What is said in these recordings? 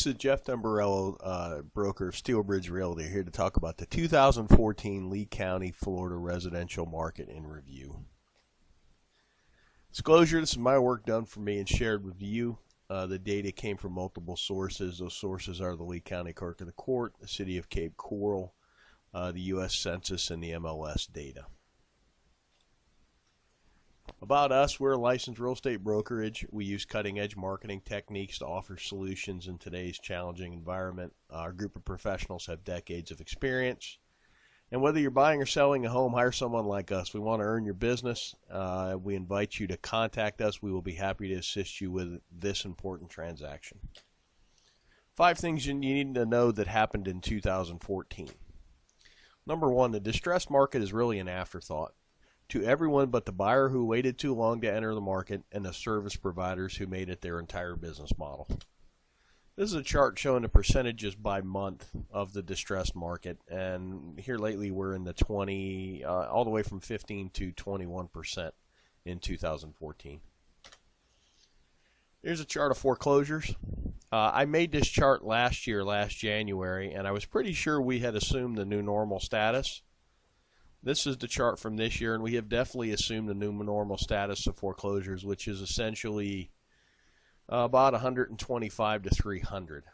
This is Jeff Dumbarello, broker of SteelBridge Realty, here to talk about the 2014 Lee County, Florida residential market in review. Disclosure, this is my work done for me and shared with you. The data came from multiple sources. Those sources are the Lee County Clerk of the Court, the City of Cape Coral, the U.S. Census, and the MLS data. About us, we're a licensed real estate brokerage. We use cutting-edge marketing techniques to offer solutions in today's challenging environment. Our group of professionals have decades of experience. And whether you're buying or selling a home, hire someone like us. We want to earn your business. We invite you to contact us. We will be happy to assist you with this important transaction. 5 things you need to know that happened in 2014. Number 1, the distressed market is really an afterthought to everyone but the buyer who waited too long to enter the market and the service providers who made it their entire business model. This is a chart showing the percentages by month of the distressed market, and here lately we're in the 20, all the way from 15 to 21% in 2014. Here's a chart of foreclosures. I made this chart last January, and I was pretty sure we had assumed the new normal status. This is the chart from this year, and we have definitely assumed the new normal status of foreclosures, which is essentially about 125 to 300.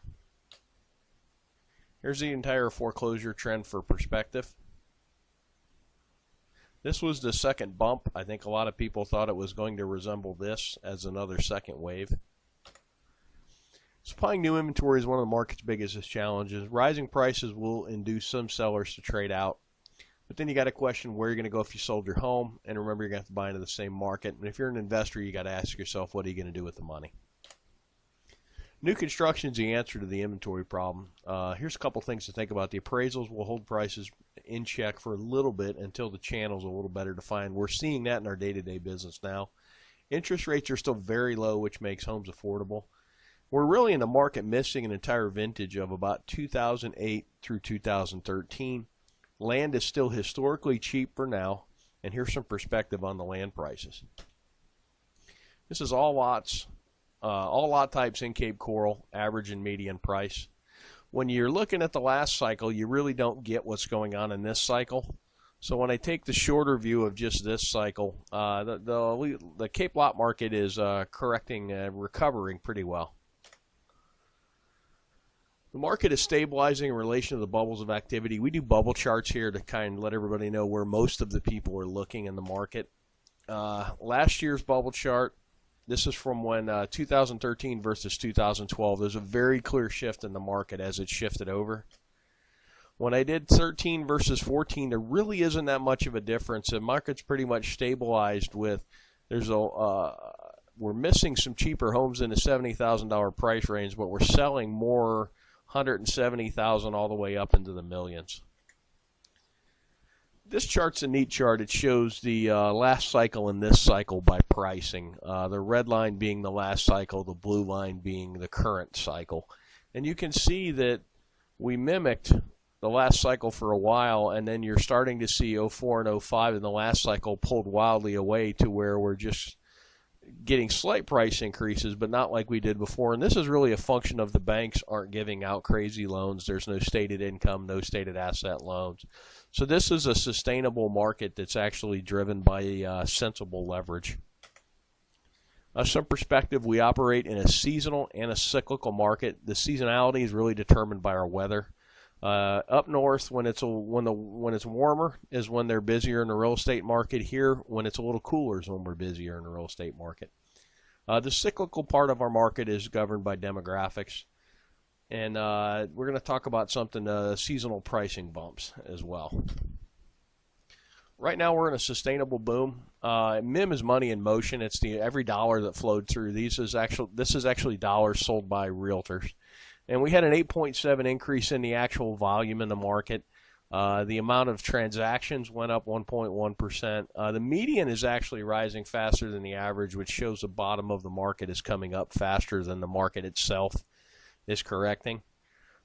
Here's the entire foreclosure trend for perspective. This was the second bump. I think a lot of people thought it was going to resemble this as another second wave. Supplying new inventory is one of the market's biggest challenges. Rising prices will induce some sellers to trade out. But then you got to question where you're going to go if you sold your home, and remember you're going to have to buy into the same market. And if you're an investor, you got to ask yourself, what are you going to do with the money? New construction is the answer to the inventory problem. Here's a couple things to think about. The appraisals will hold prices in check for a little bit until the channel's a little better defined. We're seeing that in our day-to-day business now. Interest rates are still very low, which makes homes affordable. We're really in the market missing an entire vintage of about 2008 through 2013. Land is still historically cheap for now, and here's some perspective on the land prices. This is all lots, all lot types in Cape Coral, average and median price. When you're looking at the last cycle, you really don't get what's going on in this cycle. So when I take the shorter view of just this cycle, the Cape lot market is recovering pretty well. The market is stabilizing in relation to the bubbles of activity. We do bubble charts here to kind of let everybody know where most of the people are looking in the market. Last year's bubble chart, this is from when 2013 versus 2012. There's a very clear shift in the market as it shifted over. When I did 13 versus 14, there really isn't that much of a difference. The market's pretty much stabilized with, we're missing some cheaper homes in the $70,000 price range, but we're selling more 170,000 all the way up into the millions. This chart's a neat chart. It shows the last cycle and this cycle by pricing. The red line being the last cycle, the blue line being the current cycle. And you can see that we mimicked the last cycle for a while, and then you're starting to see 04 and 05 in the last cycle pulled wildly away to where we're just getting slight price increases, but not like we did before. And this is really a function of the banks aren't giving out crazy loans. There's no stated income, no stated asset loans. So this is a sustainable market that's actually driven by sensible leverage. Some perspective, we operate in a seasonal and a cyclical market. The seasonality is really determined by our weather. Up north, when it's warmer, is when they're busier in the real estate market. Here, when it's a little cooler, is when we're busier in the real estate market. The cyclical part of our market is governed by demographics, and we're going to talk about something seasonal pricing bumps as well. Right now, we're in a sustainable boom. MIM is money in motion. It's every dollar that flowed through. This is actually dollars sold by realtors. And we had an 8.7 increase in the actual volume in the market. The amount of transactions went up 1.1%. The median is actually rising faster than the average, which shows the bottom of the market is coming up faster than the market itself is correcting.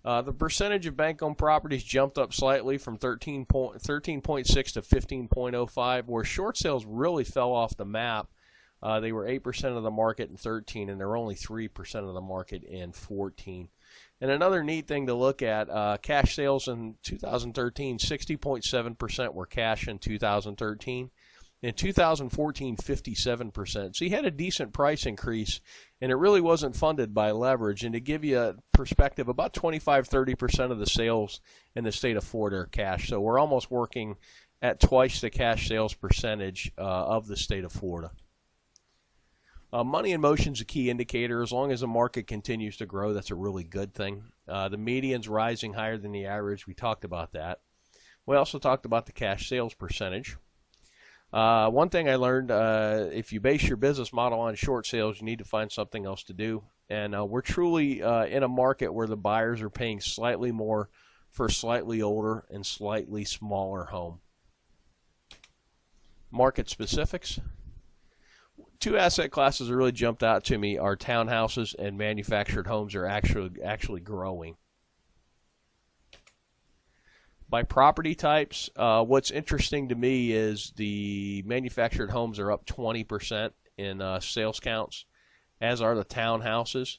The percentage of bank-owned properties jumped up slightly from 13.6 to 15.05, where short sales really fell off the map. They were 8% of the market in 13, and they're only 3% of the market in 14. And another neat thing to look at, cash sales in 2013, 60.7% were cash in 2013. In 2014, 57%. So you had a decent price increase, and it really wasn't funded by leverage. And to give you a perspective, about 25-30% of the sales in the state of Florida are cash. So we're almost working at twice the cash sales percentage of the state of Florida. Money in motion is a key indicator. As long as the market continues to grow, that's a really good thing. The median's rising higher than the average. We talked about that. We also talked about the cash sales percentage. One thing I learned, if you base your business model on short sales, you need to find something else to do. And we're truly in a market where the buyers are paying slightly more for a slightly older and slightly smaller home. Market specifics. Two asset classes that really jumped out to me are townhouses and manufactured homes are actually growing. By property types, what's interesting to me is the manufactured homes are up 20% in sales counts, as are the townhouses.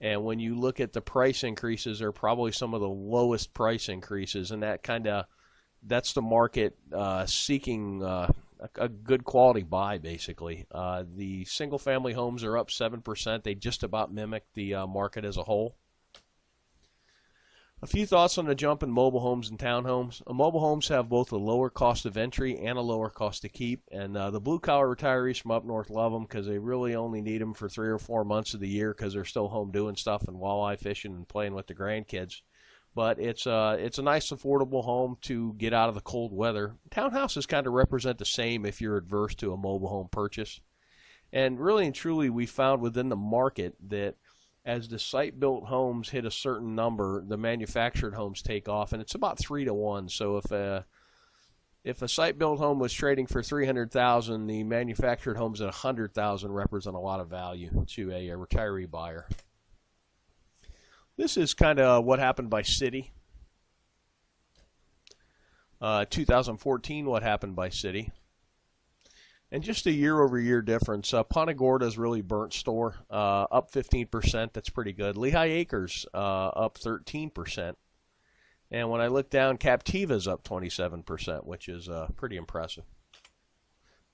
And when you look at the price increases, they're probably some of the lowest price increases, and that's the market seeking a good quality buy, basically. The single-family homes are up 7%. They just about mimic the market as a whole. A few thoughts on the jump in mobile homes and townhomes. Mobile homes have both a lower cost of entry and a lower cost to keep, and the blue-collar retirees from up north love them because they really only need them for 3 or 4 months of the year because they're still home doing stuff and walleye fishing and playing with the grandkids. But it's a nice, affordable home to get out of the cold weather. Townhouses kind of represent the same if you're adverse to a mobile home purchase. And really and truly, we found within the market that as the site-built homes hit a certain number, the manufactured homes take off, and it's about 3 to 1. So if a site-built home was trading for $300,000, the manufactured homes at $100,000 represent a lot of value to a retiree buyer. This is kind of what happened by city. 2014, what happened by city. And just a year-over-year difference. Punta Gorda's really burnt store, up 15%. That's pretty good. Lehigh Acres up 13%. And when I look down, Captiva's up 27%, which is pretty impressive.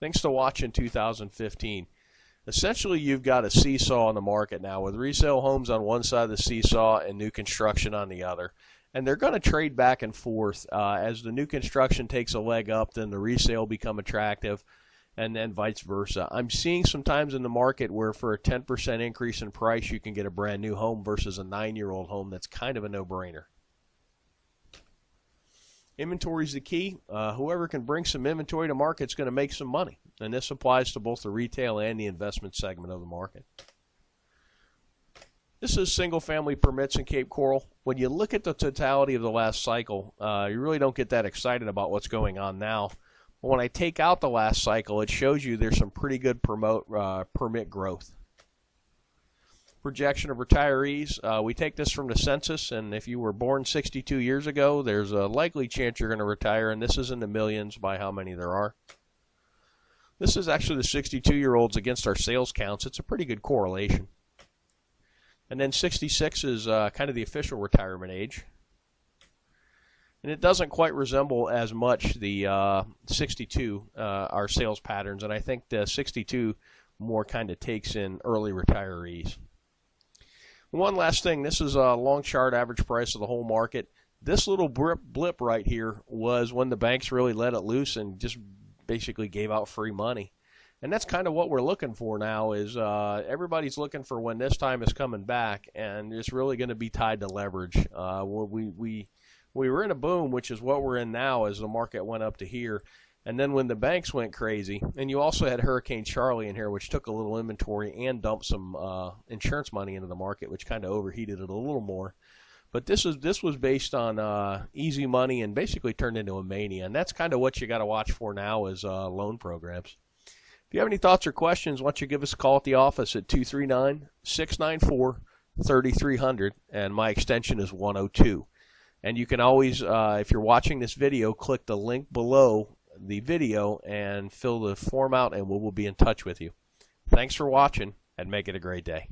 Things to watch in 2015. Essentially, you've got a seesaw in the market now with resale homes on one side of the seesaw and new construction on the other. And they're going to trade back and forth. As the new construction takes a leg up, then the resale become attractive, and then vice versa. I'm seeing sometimes in the market where for a 10% increase in price, you can get a brand new home versus a 9-year-old home. That's kind of a no-brainer. Inventory is the key. Whoever can bring some inventory to market is going to make some money. And this applies to both the retail and the investment segment of the market. This is single-family permits in Cape Coral. When you look at the totality of the last cycle, you really don't get that excited about what's going on now. But when I take out the last cycle, it shows you there's some pretty good permit growth. Projection of retirees. We take this from the census, and if you were born 62 years ago, there's a likely chance you're going to retire, and this is in the millions by how many there are. This is actually the 62-year-olds against our sales counts. It's a pretty good correlation. And then 66 is kind of the official retirement age. And it doesn't quite resemble as much the 62, our sales patterns, and I think the 62 more kind of takes in early retirees. One last thing, this is a long chart average price of the whole market. This little blip right here was when the banks really let it loose and just basically gave out free money. And that's kind of what we're looking for now is everybody's looking for when this time is coming back, and it's really going to be tied to leverage. We were in a boom, which is what we're in now as the market went up to here. And then when the banks went crazy, and you also had Hurricane Charlie in here, which took a little inventory and dumped some insurance money into the market, which kind of overheated it a little more. But this was based on easy money and basically turned into a mania. And that's kind of what you got to watch for now is loan programs. If you have any thoughts or questions, why don't you give us a call at the office at 239-694-3300, and my extension is 102. And you can always, if you're watching this video, click the link below the video and fill the form out, and we will be in touch with you. Thanks for watching, and make it a great day.